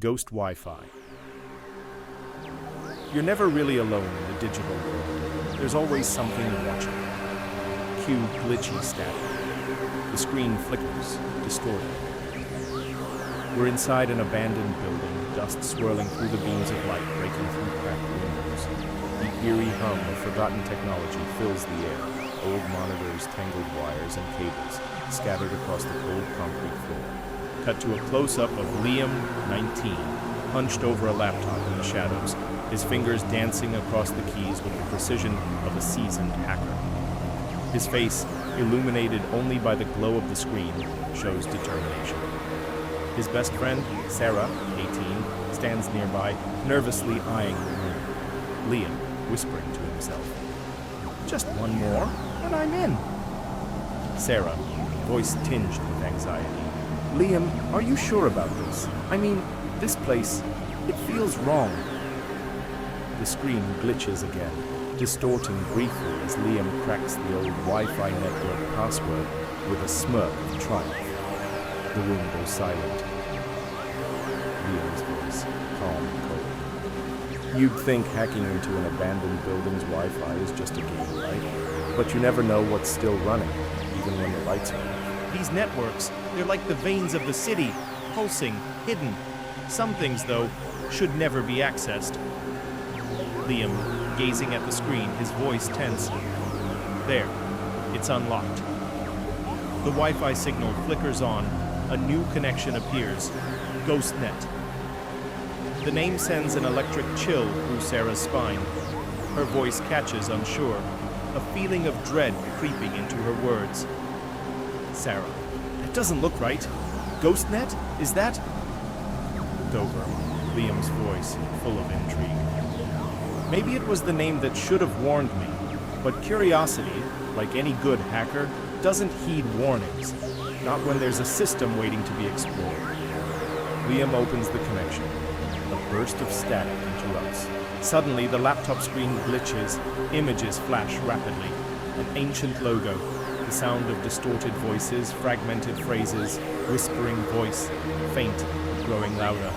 Ghost Wi-Fi. You're never really alone in the digital world. There's always something watching. Cue glitchy static. The screen flickers, distorted. We're inside an abandoned building, dust swirling through the beams of light breaking through cracked windows. The eerie hum of forgotten technology fills the air. Old monitors, tangled wires, and cables scattered across the cold concrete floor. Cut to a close-up of Liam, 19, hunched over a laptop in the shadows, his fingers dancing across the keys with the precision of a seasoned hacker. His face, illuminated only by the glow of the screen, shows determination. His best friend, Sara, 18, stands nearby, nervously eyeing the room. Liam, whispering to himself, "Just one more, and I'm in." Sara, voice tinged with anxiety. "Liam, are you sure about this? I mean, this place, it feels wrong." The screen glitches again, distorting briefly as Liam cracks the old Wi-Fi network password with a smirk of triumph. The room goes silent. Liam's voice, calm and cold. You'd think hacking into an abandoned building's Wi-Fi is just a game, right? But you never know what's still running, even when the lights are off. These networks, they're like the veins of the city, pulsing, hidden. Some things, though, should never be accessed. Liam, gazing at the screen, his voice tense. There, it's unlocked. The Wi-Fi signal flickers on. A new connection appears. GhostNet. The name sends an electric chill through Sara's spine. Her voice catches, unsure, a feeling of dread creeping into her words. Sara, that doesn't look right. GhostNet? Is that? Dover, Liam's voice, full of intrigue. Maybe it was the name that should have warned me, but curiosity, like any good hacker, doesn't heed warnings, not when there's a system waiting to be explored. Liam opens the connection. A burst of static interrupts. Suddenly, the laptop screen glitches, images flash rapidly. An ancient logo, the sound of distorted voices, fragmented phrases, whispering voice, faint, growing louder.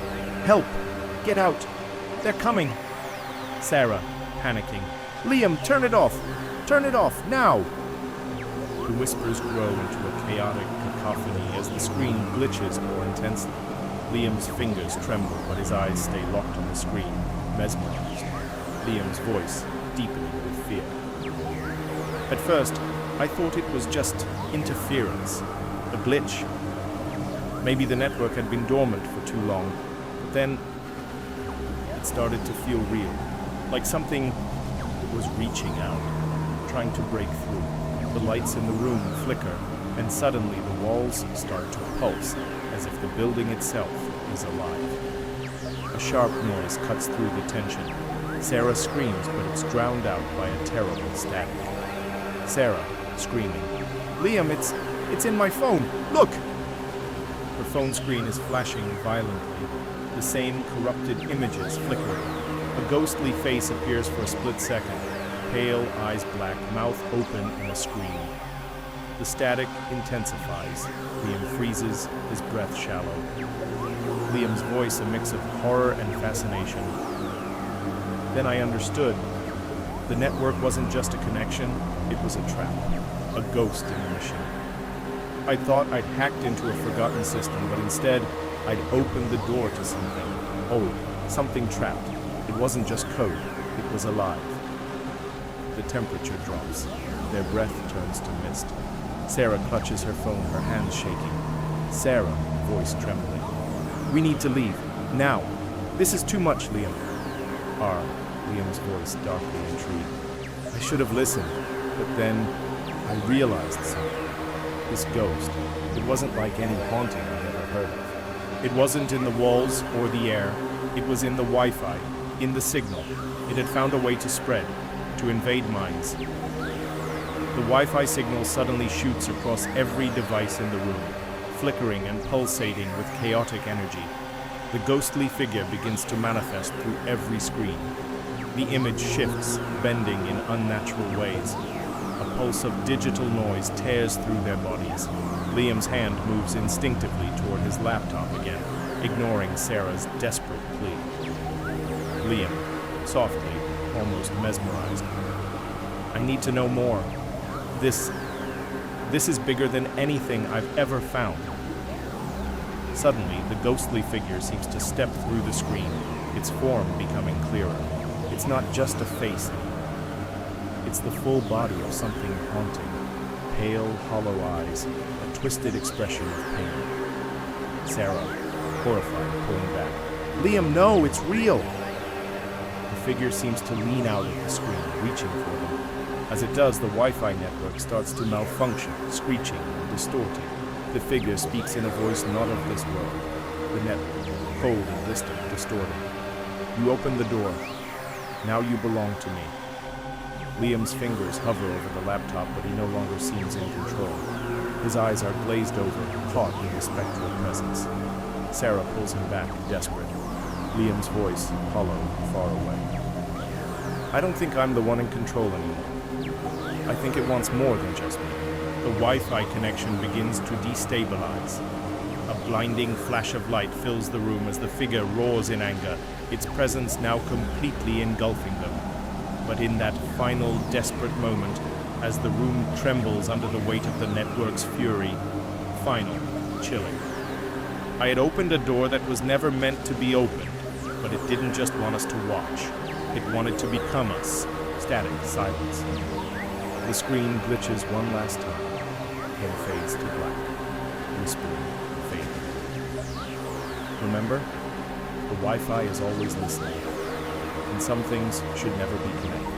"Help! Get out! They're coming!" Sara, panicking. "Liam, turn it off! Turn it off, now!" The whispers grow into a chaotic cacophony as the screen glitches more intensely. Liam's fingers tremble, but his eyes stay locked on the screen, mesmerized. Liam's voice deepening with fear. At first, I thought it was just interference, a glitch. Maybe the network had been dormant for too long, but then it started to feel real, like something was reaching out, trying to break through. The lights in the room flicker, and suddenly the walls start to pulse, as if the building itself is alive. A sharp noise cuts through the tension. Sara screams, but it's drowned out by a terrible static. Sara, screaming, "Liam, it's in my phone! Look!" Her phone screen is flashing violently, the same corrupted images flickering. A ghostly face appears for a split second, pale, eyes black, mouth open in a scream. The static intensifies. Liam freezes, his breath shallow. Liam's voice a mix of horror and fascination. Then I understood. The network wasn't just a connection, it was a trap, a ghost in the machine. I thought I'd hacked into a forgotten system, but instead, I'd opened the door to something old, something trapped. It wasn't just code, it was alive. The temperature drops. Their breath turns to mist. Sara clutches her phone, her hands shaking. Sara, voice trembling. "We need to leave. Now. This is too much, Liam." Liam's voice darkly intrigued. I should have listened, but then I realized something. This ghost, it wasn't like any haunting I'd ever heard of. It wasn't in the walls or the air. It was in the Wi-Fi, in the signal. It had found a way to spread, to invade minds. The Wi-Fi signal suddenly shoots across every device in the room, flickering and pulsating with chaotic energy. The ghostly figure begins to manifest through every screen. The image shifts, bending in unnatural ways. A pulse of digital noise tears through their bodies. Liam's hand moves instinctively toward his laptop again. ignoring Sarah's desperate plea. Liam, softly, almost mesmerized. I need to know more. This is bigger than anything I've ever found. Suddenly, the ghostly figure seems to step through the screen, its form becoming clearer. It's not just a face anymore. It's the full body of something haunting. Pale, hollow eyes, a twisted expression of pain. Sara, horrified, pulling back. Liam, no, it's real! The figure seems to lean out of the screen, reaching for them. As it does, the Wi-Fi network starts to malfunction, screeching and distorting. The figure speaks in a voice not of this world. The network, cold and distant, distorted. You open the door. Now you belong to me. Liam's fingers hover over the laptop, but he no longer seems in control. His eyes are glazed over, caught in the spectral presence. Sara pulls him back, desperate. Liam's voice, hollow, far away. I don't think I'm the one in control anymore. I think it wants more than just me. The Wi-Fi connection begins to destabilize. A blinding flash of light fills the room as the figure roars in anger, its presence now completely engulfing them. But in that final, desperate moment, as the room trembles under the weight of the network's fury, final, chilling. I had opened a door that was never meant to be opened, but it didn't just want us to watch. It wanted to become us. Static silence. The screen glitches one last time, then fades to black. Whispering, fading. Remember? The Wi-Fi is always listening, and some things should never be connected.